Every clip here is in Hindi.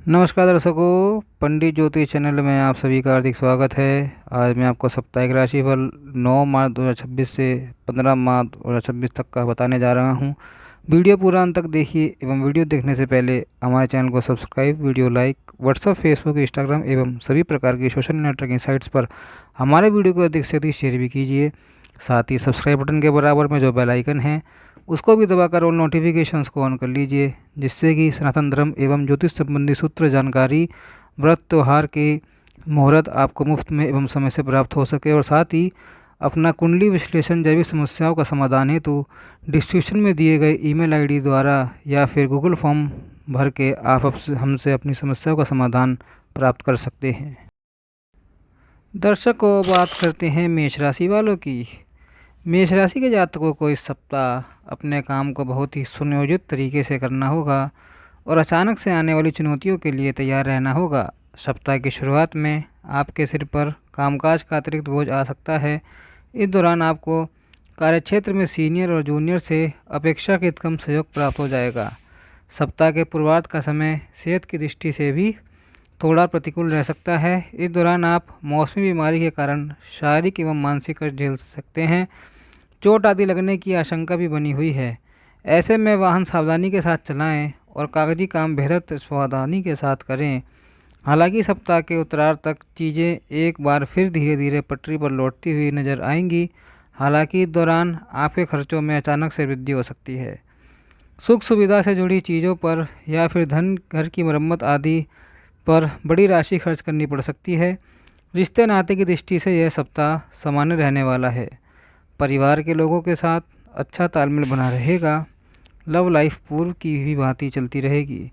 नमस्कार दर्शकों, पंडित ज्योतिष चैनल में आप सभी का हार्दिक स्वागत है। आज मैं आपको साप्ताहिक राशिफल 9 मार्च 2026 से 15 मार्च 2026 तक का बताने जा रहा हूं। वीडियो पूरा अंत तक देखिए एवं वीडियो देखने से पहले हमारे चैनल को subscribe, video like, WhatsApp, Facebook, Instagram एवं सभी प्रकार की सोशल नेटवर्किंग साइट्स पर हमारे वीडियो को अधिक से अधिक शेयर भी कीजिए। साथ ही सब्सक्राइब बटन के बराबर में जो बेल आइकन है उसको भी दबाकर ऑल नोटिफिकेशंस को ऑन कर लीजिए, जिससे कि सनातन धर्म एवं ज्योतिष संबंधी सूत्र जानकारी, व्रत त्योहार के मुहूर्त आपको मुफ्त में एवं समय से प्राप्त हो सके। और साथ ही अपना कुंडली विश्लेषण, जैविक समस्याओं का समाधान हेतु डिस्क्रिप्शन में दिए गए ईमेल आईडी द्वारा या फिर गूगल फॉर्म भर के आप हमसे अपनी समस्याओं का समाधान प्राप्त कर सकते हैं। दर्शकों, बात करते हैं मेष राशि वालों की। मेष राशि के जातकों को इस सप्ताह अपने काम को बहुत ही सुनियोजित तरीके से करना होगा और अचानक से आने वाली चुनौतियों के लिए तैयार रहना होगा। सप्ताह की शुरुआत में आपके सिर पर कामकाज का अतिरिक्त बोझ आ सकता है। इस दौरान आपको कार्यक्षेत्र में सीनियर और जूनियर से अपेक्षाकृत कम सहयोग प्राप्त हो जाएगा। सप्ताह के पूर्वार्ध का समय सेहत की दृष्टि से भी थोड़ा प्रतिकूल रह सकता है। इस दौरान आप मौसमी बीमारी के कारण शारीरिक एवं मानसिक कष्ट झेल सकते हैं। चोट आदि लगने की आशंका भी बनी हुई है। ऐसे में वाहन सावधानी के साथ चलाएं और कागजी काम बेहतर सावधानी के साथ करें। हालांकि सप्ताह के उत्तरार्ध तक चीज़ें एक बार फिर धीरे धीरे पटरी पर लौटती हुई नजर आएंगी। हालांकि इस दौरान आपके खर्चों में अचानक से वृद्धि हो सकती है। सुख सुविधा से जुड़ी चीज़ों पर या फिर धन, घर की मरम्मत आदि पर बड़ी राशि खर्च करनी पड़ सकती है। रिश्ते नाते की दृष्टि से यह सप्ताह सामान्य रहने वाला है। परिवार के लोगों के साथ अच्छा तालमेल बना रहेगा। लव लाइफ पूर्व की भी भांति चलती रहेगी।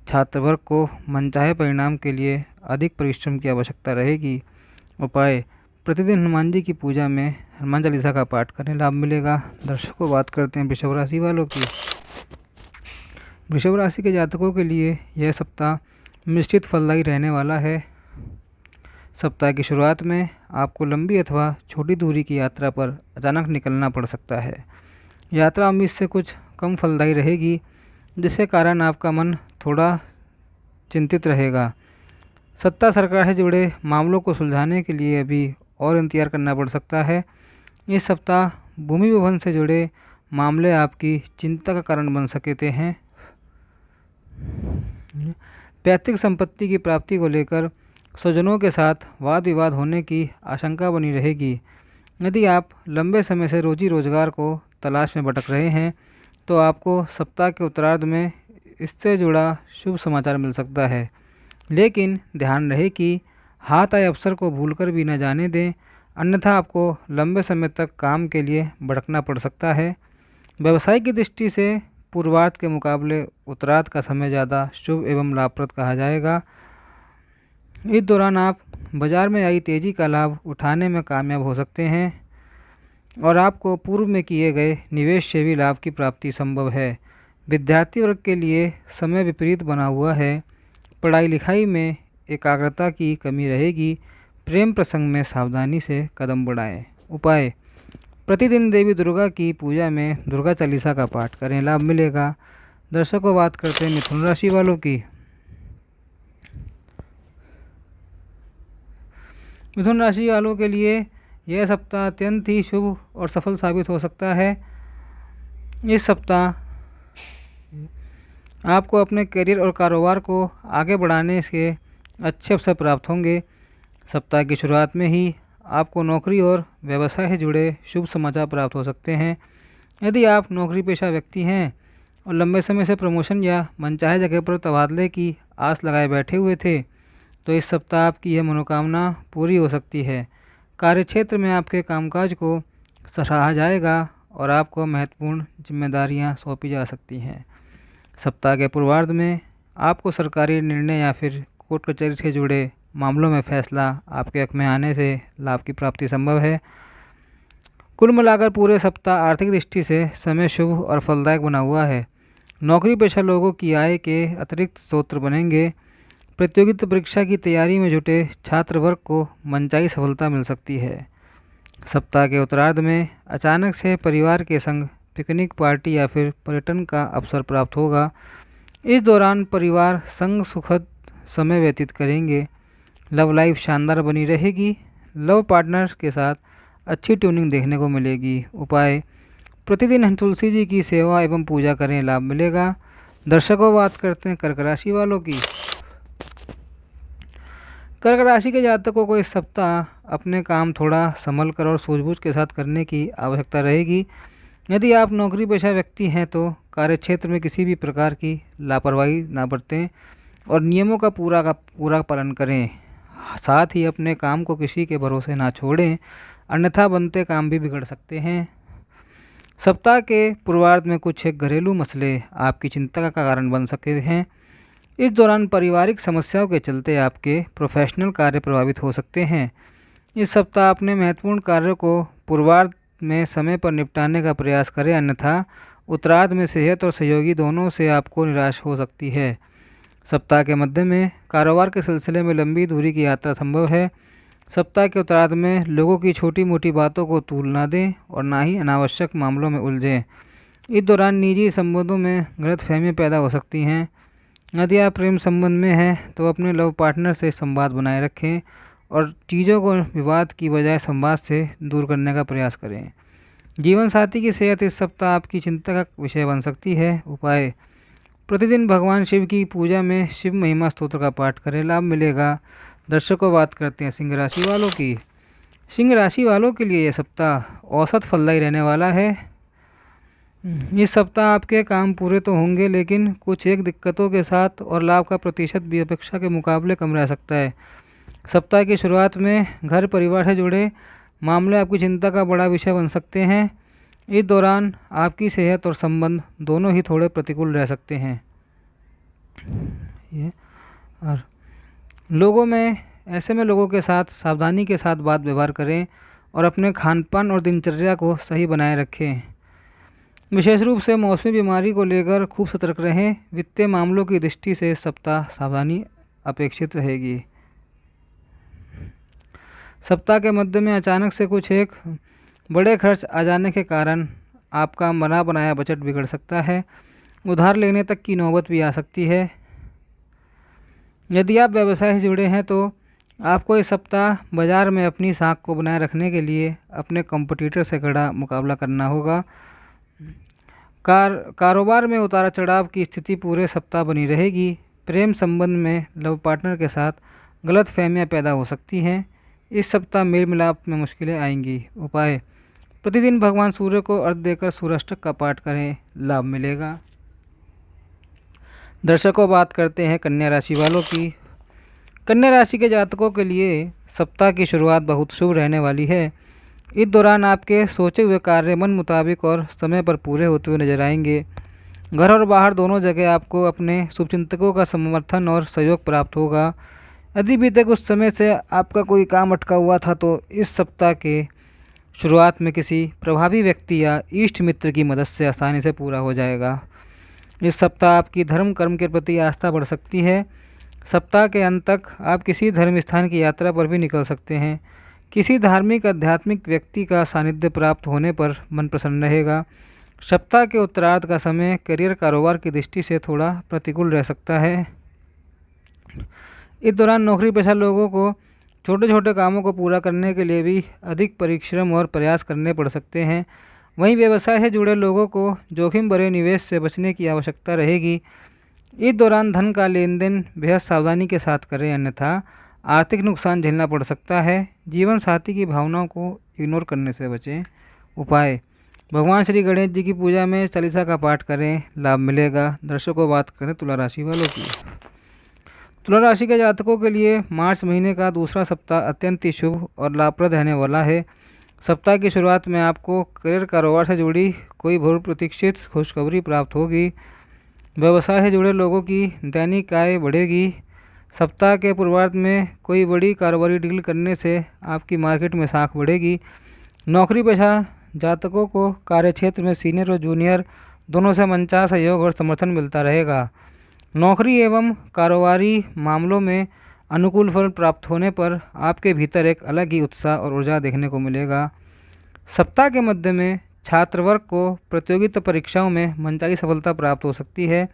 छात्र वर्ग को मनचाहे परिणाम के लिए अधिक परिश्रम की आवश्यकता रहेगी। उपाय: प्रतिदिन हनुमान जी की पूजा में हनुमान चालीसा का पाठ करने लाभ मिलेगा। दर्शकों, बात करते हैं वृषभ राशि वालों की। वृषभ राशि के जातकों के लिए यह सप्ताह मिश्रित फलदायी रहने वाला है। सप्ताह की शुरुआत में आपको लंबी अथवा छोटी दूरी की यात्रा पर अचानक निकलना पड़ सकता है। यात्रा उम्मीद से कुछ कम फलदायी रहेगी, जिसके कारण आपका मन थोड़ा चिंतित रहेगा। सत्ता सरकार से जुड़े मामलों को सुलझाने के लिए अभी और इंतजार करना पड़ सकता है। इस सप्ताह भूमि भवन से जुड़े मामले आपकी चिंता का कारण बन सकते हैं। पैतृक संपत्ति की प्राप्ति को लेकर स्वजनों के साथ वाद विवाद होने की आशंका बनी रहेगी। यदि आप लंबे समय से रोजी रोजगार को तलाश में भटक रहे हैं तो आपको सप्ताह के उत्तरार्ध में इससे जुड़ा शुभ समाचार मिल सकता है। लेकिन ध्यान रहे कि हाथ आए अवसर को भूलकर भी न जाने दें, अन्यथा आपको लंबे समय तक काम के लिए भटकना पड़ सकता है। व्यवसाय की दृष्टि से पूर्वार्ध के मुकाबले उत्तरार्ध का समय ज़्यादा शुभ एवं लाभप्रद कहा जाएगा। इस दौरान आप बाजार में आई तेज़ी का लाभ उठाने में कामयाब हो सकते हैं और आपको पूर्व में किए गए निवेश से भी लाभ की प्राप्ति संभव है। विद्यार्थी वर्ग के लिए समय विपरीत बना हुआ है। पढ़ाई लिखाई में एकाग्रता की कमी रहेगी। प्रेम प्रसंग में सावधानी से कदम बढ़ाएं। उपाय: प्रतिदिन देवी दुर्गा की पूजा में दुर्गा चालीसा का पाठ करें, लाभ मिलेगा। दर्शकों, बात करते हैं मिथुन राशि वालों की। मिथुन राशि वालों के लिए यह सप्ताह अत्यंत ही शुभ और सफल साबित हो सकता है। इस सप्ताह आपको अपने करियर और कारोबार को आगे बढ़ाने के अच्छे अवसर प्राप्त होंगे। सप्ताह की शुरुआत में ही आपको नौकरी और व्यवसाय से जुड़े शुभ समाचार प्राप्त हो सकते हैं। यदि आप नौकरी पेशा व्यक्ति हैं और लंबे समय से प्रमोशन या मनचाहे जगह पर तबादले की आस लगाए बैठे हुए थे तो इस सप्ताह आपकी यह मनोकामना पूरी हो सकती है। कार्यक्षेत्र में आपके कामकाज को सराहा जाएगा और आपको महत्वपूर्ण जिम्मेदारियां सौंपी जा सकती हैं। सप्ताह के पूर्वार्ध में आपको सरकारी निर्णय या फिर कोर्ट कचहरी से जुड़े मामलों में फैसला आपके हक में आने से लाभ की प्राप्ति संभव है। कुल मिलाकर पूरे सप्ताह आर्थिक दृष्टि से समय शुभ और फलदायक बना हुआ है। नौकरी पेशा लोगों की आय के अतिरिक्त स्रोत बनेंगे। प्रतियोगिता परीक्षा की तैयारी में जुटे छात्र वर्ग को मनचाही सफलता मिल सकती है। सप्ताह के उत्तरार्ध में अचानक से परिवार के संग पिकनिक, पार्टी या फिर पर्यटन का अवसर प्राप्त होगा। इस दौरान परिवार संग सुखद समय व्यतीत करेंगे। लव लाइफ शानदार बनी रहेगी। लव पार्टनर के साथ अच्छी ट्यूनिंग देखने को मिलेगी। उपाय: प्रतिदिन तुलसी जी की सेवा एवं पूजा करें, लाभ मिलेगा। दर्शकों, बात करते हैं कर्क राशि वालों की। कर्क राशि के जातकों को इस सप्ताह अपने काम थोड़ा संभल कर और सूझबूझ के साथ करने की आवश्यकता रहेगी। यदि आप नौकरी पेशा व्यक्ति हैं तो कार्यक्षेत्र में किसी भी प्रकार की लापरवाही ना बरतें और नियमों का पूरा पालन करें। साथ ही अपने काम को किसी के भरोसे ना छोड़ें, अन्यथा बनते काम भी बिगड़ सकते हैं। सप्ताह के पूर्वार्ध में कुछ एक घरेलू मसले आपकी चिंता का कारण बन सकते हैं। इस दौरान पारिवारिक समस्याओं के चलते आपके प्रोफेशनल कार्य प्रभावित हो सकते हैं। इस सप्ताह अपने महत्वपूर्ण कार्यों को पूर्वार्ध में समय पर निपटाने का प्रयास करें, अन्यथा उत्तरार्ध में सेहत और सहयोगी दोनों से आपको निराश हो सकती है। सप्ताह के मध्य में कारोबार के सिलसिले में लंबी दूरी की यात्रा संभव है। सप्ताह के उत्तरार्ध में लोगों की छोटी मोटी बातों को तूल ना दें और ना ही अनावश्यक मामलों में उलझें। इस दौरान निजी संबंधों में गलतफहमियां पैदा हो सकती हैं। यदि आप प्रेम संबंध में हैं तो अपने लव पार्टनर से संवाद बनाए रखें और चीज़ों को विवाद की बजाय संवाद से दूर करने का प्रयास करें। जीवन साथी की सेहत इस सप्ताह आपकी चिंता का विषय बन सकती है। उपाय: प्रतिदिन भगवान शिव की पूजा में शिव महिमा स्तोत्र का पाठ करें, लाभ मिलेगा। दर्शकों, बात करते हैं सिंह राशि वालों की। सिंह राशि वालों के लिए यह सप्ताह औसत फलदायी रहने वाला है। इस सप्ताह आपके काम पूरे तो होंगे, लेकिन कुछ एक दिक्कतों के साथ और लाभ का प्रतिशत भी अपेक्षा के मुकाबले कम रह सकता है। सप्ताह की शुरुआत में घर परिवार से जुड़े मामले आपकी चिंता का बड़ा विषय बन सकते हैं। इस दौरान आपकी सेहत और संबंध दोनों ही थोड़े प्रतिकूल रह सकते हैं। और ऐसे में लोगों के साथ सावधानी के साथ बात व्यवहार करें और अपने खान पान और दिनचर्या को सही बनाए रखें। विशेष रूप से मौसमी बीमारी को लेकर खूब सतर्क रहें। वित्तीय मामलों की दृष्टि से सप्ताह सावधानी अपेक्षित रहेगी। सप्ताह के मध्य में अचानक से कुछ एक बड़े खर्च आ जाने के कारण आपका बना बनाया बजट बिगड़ सकता है। उधार लेने तक की नौबत भी आ सकती है। यदि आप व्यवसाय से जुड़े हैं तो आपको इस सप्ताह बाजार में अपनी साख को बनाए रखने के लिए अपने कॉम्पिटिटर से कड़ा मुकाबला करना होगा। कारोबार में उतार चढ़ाव की स्थिति पूरे सप्ताह बनी रहेगी। प्रेम संबंध में लव पार्टनर के साथ गलतफहमियां पैदा हो सकती हैं। इस सप्ताह मेल मिलाप में मुश्किलें आएंगी। उपाय: प्रतिदिन भगवान सूर्य को अर्घ्य देकर सूर्याष्टक का पाठ करें, लाभ मिलेगा। दर्शकों, बात करते हैं कन्या राशि वालों की। कन्या राशि के जातकों के लिए सप्ताह की शुरुआत बहुत शुभ रहने वाली है। इस दौरान आपके सोचे हुए कार्य मन मुताबिक और समय पर पूरे होते हुए नजर आएंगे। घर और बाहर दोनों जगह आपको अपने शुभचिंतकों का समर्थन और सहयोग प्राप्त होगा। यदि बीते कुछ समय से आपका कोई काम अटका हुआ था तो इस सप्ताह के शुरुआत में किसी प्रभावी व्यक्ति या इष्ट मित्र की मदद से आसानी से पूरा हो जाएगा। इस सप्ताह आपकी धर्म कर्म के प्रति आस्था बढ़ सकती है। सप्ताह के अंत तक आप किसी धर्म स्थान की यात्रा पर भी निकल सकते हैं। किसी धार्मिक आध्यात्मिक व्यक्ति का सानिध्य प्राप्त होने पर मन प्रसन्न रहेगा। सप्ताह के उत्तरार्ध का समय करियर कारोबार की दृष्टि से थोड़ा प्रतिकूल रह सकता है। इस दौरान नौकरी पेशा लोगों को छोटे छोटे कामों को पूरा करने के लिए भी अधिक परिश्रम और प्रयास करने पड़ सकते हैं। वहीं व्यवसाय से जुड़े लोगों को जोखिम भरे निवेश से बचने की आवश्यकता रहेगी। इस दौरान धन का लेन देन बेहद सावधानी के साथ करें, अन्यथा आर्थिक नुकसान झेलना पड़ सकता है। जीवन साथी की भावनाओं को इग्नोर करने से बचें। उपाय: भगवान श्री गणेश जी की पूजा में चालीसा का पाठ करें, लाभ मिलेगा। दर्शकों, बात करें तुला राशि वालों की। तुला राशि के जातकों के लिए मार्च महीने का दूसरा सप्ताह अत्यंत ही शुभ और लाभप्रद रहने वाला है। सप्ताह की शुरुआत में आपको करियर कारोबार से जुड़ी कोई बहु प्रतीक्षित खुशखबरी प्राप्त होगी। व्यवसाय से जुड़े लोगों की दैनिक आय बढ़ेगी। सप्ताह के पूर्वार्ध में कोई बड़ी कारोबारी डील करने से आपकी मार्केट में साख बढ़ेगी। नौकरी पेशा जातकों को कार्यक्षेत्र में सीनियर और जूनियर दोनों से मनचाहा सहयोग और समर्थन मिलता रहेगा। नौकरी एवं कारोबारी मामलों में अनुकूल फल प्राप्त होने पर आपके भीतर एक अलग ही उत्साह और ऊर्जा देखने को मिलेगा। सप्ताह के मध्य में छात्र वर्ग को प्रतियोगिता परीक्षाओं में मनचाही सफलता प्राप्त हो सकती है।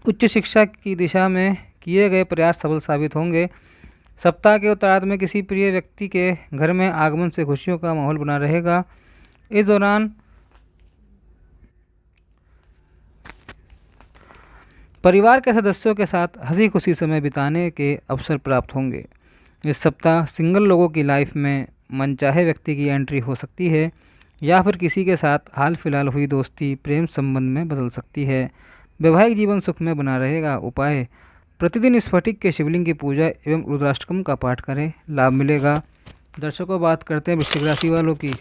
उच्च शिक्षा की दिशा में किए गए प्रयास सफल साबित होंगे। सप्ताह के उत्तरार्ध में किसी प्रिय व्यक्ति के घर में आगमन से खुशियों का माहौल बना रहेगा। इस दौरान परिवार के सदस्यों के साथ हंसी खुशी समय बिताने के अवसर प्राप्त होंगे। इस सप्ताह सिंगल लोगों की लाइफ में मनचाहे व्यक्ति की एंट्री हो सकती है या फिर किसी के साथ हाल फिलहाल हुई दोस्ती प्रेम संबंध में बदल सकती है। वैवाहिक जीवन सुख में बना रहेगा। उपाय: प्रतिदिन स्फटिक के शिवलिंग की पूजा एवं रुद्राष्टकम का पाठ करें, लाभ मिलेगा। दर्शकों, बात करते हैं वृश्चिक राशि वालों की।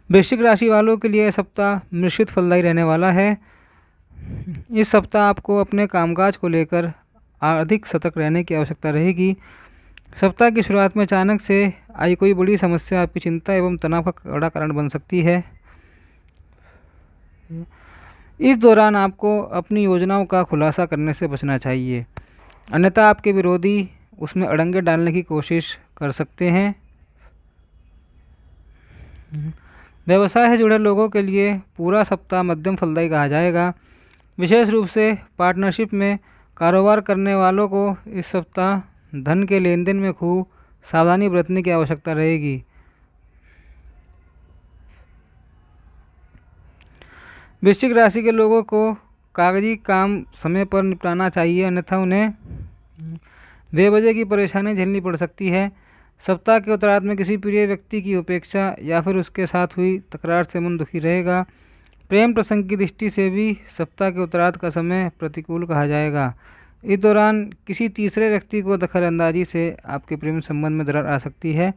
वृश्चिक राशि वालों के लिए यह सप्ताह मिश्रित फलदायी रहने वाला है। इस सप्ताह आपको अपने कामकाज को लेकर अधिक सतर्क रहने की आवश्यकता रहेगी। सप्ताह की शुरुआत में अचानक से आई कोई बड़ी समस्या आपकी चिंता एवं तनाव का बड़ा कारण बन सकती है। इस दौरान आपको अपनी योजनाओं का खुलासा करने से बचना चाहिए, अन्यथा आपके विरोधी उसमें अड़ंगे डालने की कोशिश कर सकते हैं। व्यवसाय से जुड़े लोगों के लिए पूरा सप्ताह मध्यम फलदायी कहा जाएगा। विशेष रूप से पार्टनरशिप में कारोबार करने वालों को इस सप्ताह धन के लेन देन में खूब सावधानी बरतने की आवश्यकता रहेगी। वृश्चिक राशि के लोगों को कागजी काम समय पर निपटाना चाहिए, अन्यथा उन्हें बेवजह की परेशानी झेलनी पड़ सकती है। सप्ताह के उत्तरार्ध में किसी प्रिय व्यक्ति की उपेक्षा या फिर उसके साथ हुई तकरार से मन दुखी रहेगा। प्रेम प्रसंग की दृष्टि से भी सप्ताह के उत्तरार्ध का समय प्रतिकूल कहा जाएगा। इस दौरान किसी तीसरे व्यक्ति को दखलंदाजी से आपके प्रेम संबंध में दरार आ सकती है।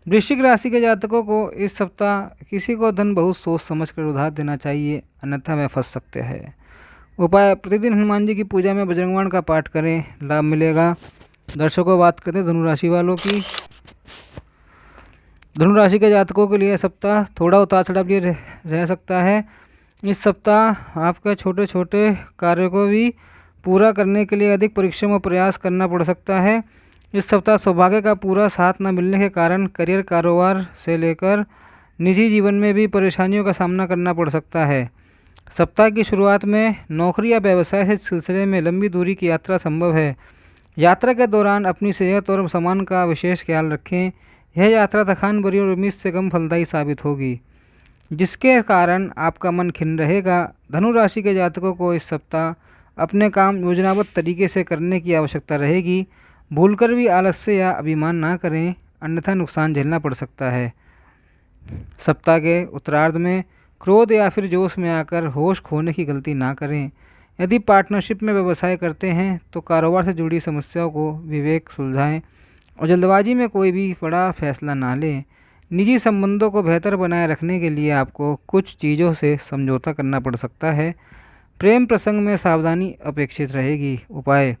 वृश्चिक राशि के जातकों को इस सप्ताह किसी को धन बहुत सोच समझ कर उधार देना चाहिए, अन्यथा वह फंस सकते हैं। उपाय: प्रतिदिन हनुमान जी की पूजा में बजरंगबाण का पाठ करें, लाभ मिलेगा। दर्शकों, बात करते हैं धनुराशि वालों की। धनुराशि के जातकों के लिए सप्ताह थोड़ा उतार चढ़ाव भी रह सकता है। इस सप्ताह आपके छोटे छोटे कार्यों को भी पूरा करने के लिए अधिक परिश्रम और प्रयास करना पड़ सकता है। इस सप्ताह सौभाग्य का पूरा साथ न मिलने के कारण करियर, कारोबार से लेकर निजी जीवन में भी परेशानियों का सामना करना पड़ सकता है। सप्ताह की शुरुआत में नौकरी या व्यवसाय से सिलसिले में लंबी दूरी की यात्रा संभव है। यात्रा के दौरान अपनी सेहत और सामान का विशेष ख्याल रखें। यह यात्रा थकान भरी और उम्मीद से कम फलदायी साबित होगी, जिसके कारण आपका मन खिन्न रहेगा। धनु राशि के जातकों को इस सप्ताह अपने काम योजनाबद्ध तरीके से करने की आवश्यकता रहेगी। भूलकर भी आलस्य या अभिमान ना करें, अन्यथा नुकसान झेलना पड़ सकता है। सप्ताह के उत्तरार्ध में क्रोध या फिर जोश में आकर होश खोने की गलती ना करें। यदि पार्टनरशिप में व्यवसाय करते हैं तो कारोबार से जुड़ी समस्याओं को विवेक सुलझाएं और जल्दबाजी में कोई भी बड़ा फैसला ना लें। निजी संबंधों को बेहतर बनाए रखने के लिए आपको कुछ चीज़ों से समझौता करना पड़ सकता है। प्रेम प्रसंग में सावधानी अपेक्षित रहेगी। उपाय: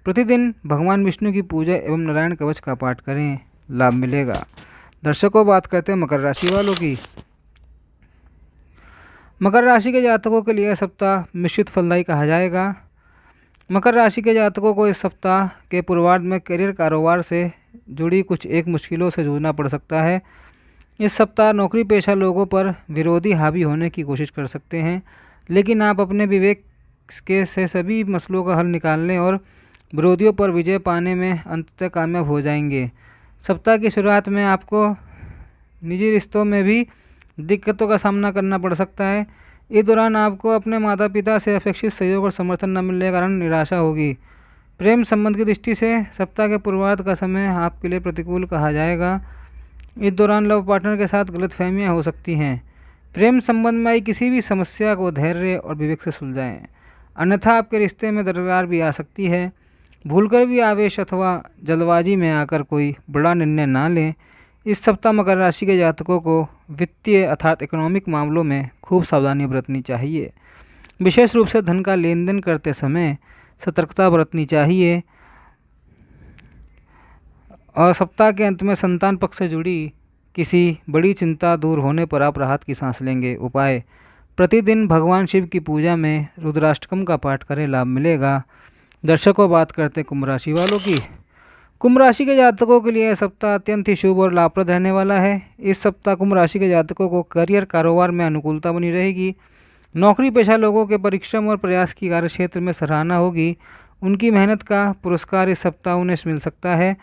प्रतिदिन भगवान विष्णु की पूजा एवं नारायण कवच का पाठ करें, लाभ मिलेगा। दर्शकों, बात करते हैं मकर राशि वालों की। मकर राशि के जातकों के लिए सप्ताह मिश्रित फलदायी कहा जाएगा। मकर राशि के जातकों को इस सप्ताह के पूर्वार्ध में करियर, कारोबार से जुड़ी कुछ एक मुश्किलों से जूझना पड़ सकता है। इस सप्ताह नौकरी पेशा लोगों पर विरोधी हावी होने की कोशिश कर सकते हैं, लेकिन आप अपने विवेक के से सभी मसलों का हल निकालने और विरोधियों पर विजय पाने में अंततः कामयाब हो जाएंगे। सप्ताह की शुरुआत में आपको निजी रिश्तों में भी दिक्कतों का सामना करना पड़ सकता है। इस दौरान आपको अपने माता पिता से अपेक्षित सहयोग और समर्थन न मिलने के कारण निराशा होगी। प्रेम संबंध की दृष्टि से सप्ताह के पूर्वार्ध का समय आपके लिए प्रतिकूल कहा जाएगा। इस दौरान लव पार्टनर के साथ गलतफहमियां हो सकती हैं। प्रेम संबंध में आई किसी भी समस्या को धैर्य और विवेक से सुलझाएं, अन्यथा आपके रिश्ते में दरार भी आ सकती है। भूलकर भी आवेश अथवा जल्दबाजी में आकर कोई बड़ा निर्णय ना लें। इस सप्ताह मकर राशि के जातकों को वित्तीय अर्थात इकोनॉमिक मामलों में खूब सावधानी बरतनी चाहिए। विशेष रूप से धन का लेन देन करते समय सतर्कता बरतनी चाहिए। और सप्ताह के अंत में संतान पक्ष से जुड़ी किसी बड़ी चिंता दूर होने पर आप राहत की सांस लेंगे। उपाय: प्रतिदिन भगवान शिव की पूजा में रुद्राष्टकम का पाठ करें, लाभ मिलेगा। दर्शकों, बात करते हैं कुंभ राशि वालों की। कुंभ राशि के जातकों के लिए यह सप्ताह अत्यंत ही शुभ और लाभप्रद रहने वाला है। इस सप्ताह कुंभ राशि के जातकों को करियर, कारोबार में अनुकूलता बनी रहेगी। नौकरी पेशा लोगों के परिश्रम और प्रयास की कार्यक्षेत्र में सराहना होगी। उनकी मेहनत का पुरस्कार इस सप्ताह उन्हें मिल सकता है।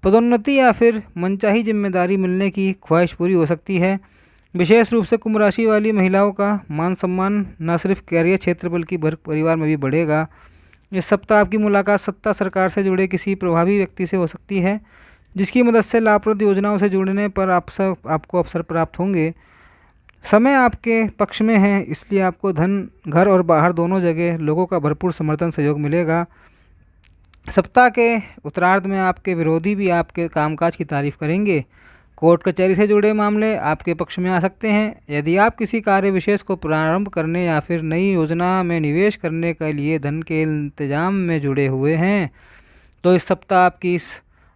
पदोन्नति या फिर मनचाही जिम्मेदारी मिलने की ख्वाहिश पूरी हो सकती है। विशेष रूप से कुंभ राशि वाली महिलाओं का मान सम्मान न सिर्फ कैरियर क्षेत्र बल्कि परिवार में भी बढ़ेगा। इस सप्ताह आपकी मुलाकात सत्ता सरकार से जुड़े किसी प्रभावी व्यक्ति से हो सकती है, जिसकी मदद से लाभप्रद योजनाओं से जुड़ने पर आपको अवसर प्राप्त होंगे। समय आपके पक्ष में है, इसलिए आपको धन, घर और बाहर दोनों जगह लोगों का भरपूर समर्थन सहयोग मिलेगा। सप्ताह के उत्तरार्ध में आपके विरोधी भी आपके कामकाज की तारीफ करेंगे। कोर्ट कचहरी से जुड़े मामले आपके पक्ष में आ सकते हैं। यदि आप किसी कार्य विशेष को प्रारंभ करने या फिर नई योजना में निवेश करने के लिए धन के इंतजाम में जुड़े हुए हैं, तो इस सप्ताह आपकी इस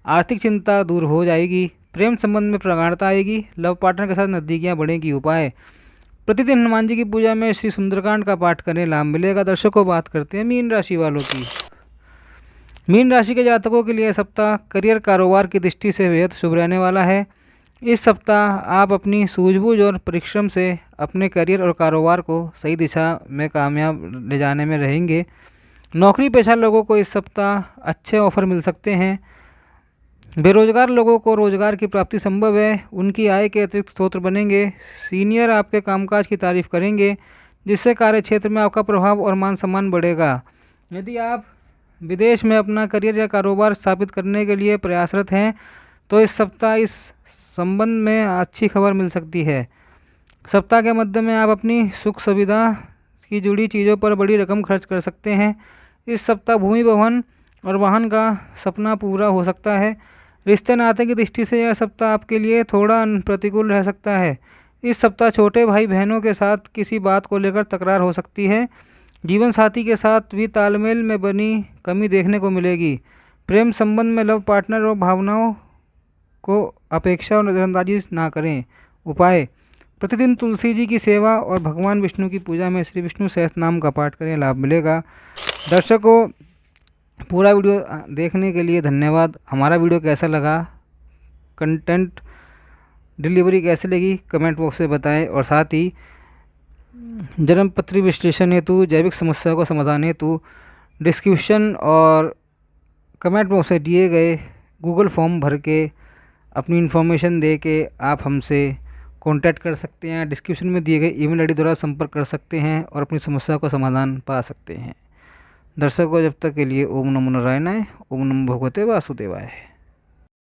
आर्थिक चिंता दूर हो जाएगी। प्रेम संबंध में प्रगाढ़ता आएगी। लव पार्टनर के साथ नज़दीकियाँ बढ़ेंगी। उपाय: प्रतिदिन हनुमान जी की पूजा में श्री सुंदरकांड का पाठ करें, लाभ मिलेगा। दर्शकों, बात करते हैं मीन राशि वालों की। मीन राशि के जातकों के लिए सप्ताह करियर कारोबार की दृष्टि से बेहद शुभ रहने वाला है। इस सप्ताह आप अपनी सूझबूझ और परिश्रम से अपने करियर और कारोबार को सही दिशा में कामयाब ले जाने में रहेंगे। नौकरी पेशा लोगों को इस सप्ताह अच्छे ऑफर मिल सकते हैं। बेरोजगार लोगों को रोजगार की प्राप्ति संभव है। उनकी आय के अतिरिक्त स्रोत बनेंगे। सीनियर आपके कामकाज की तारीफ करेंगे, जिससे कार्य क्षेत्र में आपका प्रभाव और मान सम्मान बढ़ेगा। यदि आप विदेश में अपना करियर या कारोबार स्थापित करने के लिए प्रयासरत हैं, तो इस सप्ताह इस संबंध में अच्छी खबर मिल सकती है। सप्ताह के मध्य में आप अपनी सुख सुविधा की जुड़ी चीज़ों पर बड़ी रकम खर्च कर सकते हैं। इस सप्ताह भूमि, भवन और वाहन का सपना पूरा हो सकता है। रिश्ते नाते की दृष्टि से यह सप्ताह आपके लिए थोड़ा प्रतिकूल रह सकता है। इस सप्ताह छोटे भाई बहनों के साथ किसी बात को लेकर तकरार हो सकती है। जीवन साथी के साथ भी तालमेल में बनी कमी देखने को मिलेगी। प्रेम संबंध में लव पार्टनर और भावनाओं को अपेक्षा और नज़रअंदाजी ना करें। उपाय: प्रतिदिन तुलसी जी की सेवा और भगवान विष्णु की पूजा में श्री विष्णु सहस्त्रनाम का पाठ करें, लाभ मिलेगा। दर्शकों, पूरा वीडियो देखने के लिए धन्यवाद। हमारा वीडियो कैसा लगा, कंटेंट डिलीवरी कैसी लगी, कमेंट बॉक्स में बताएं। और साथ ही जन्मपत्री विश्लेषण हेतु, जैविक समस्याओं का समाधान हेतु डिस्क्रिप्शन और कमेंट बॉक्स में दिए गए गूगल फॉर्म भर के अपनी इन्फॉर्मेशन दे के आप हमसे कांटेक्ट कर सकते हैं। डिस्क्रिप्शन में दिए गए ईमेल आईडी द्वारा संपर्क कर सकते हैं और अपनी समस्या का समाधान पा सकते हैं। दर्शकों, जब तक के लिए ओम नमो नारायणाय, ओम नमो भगवते वासुदेवाय।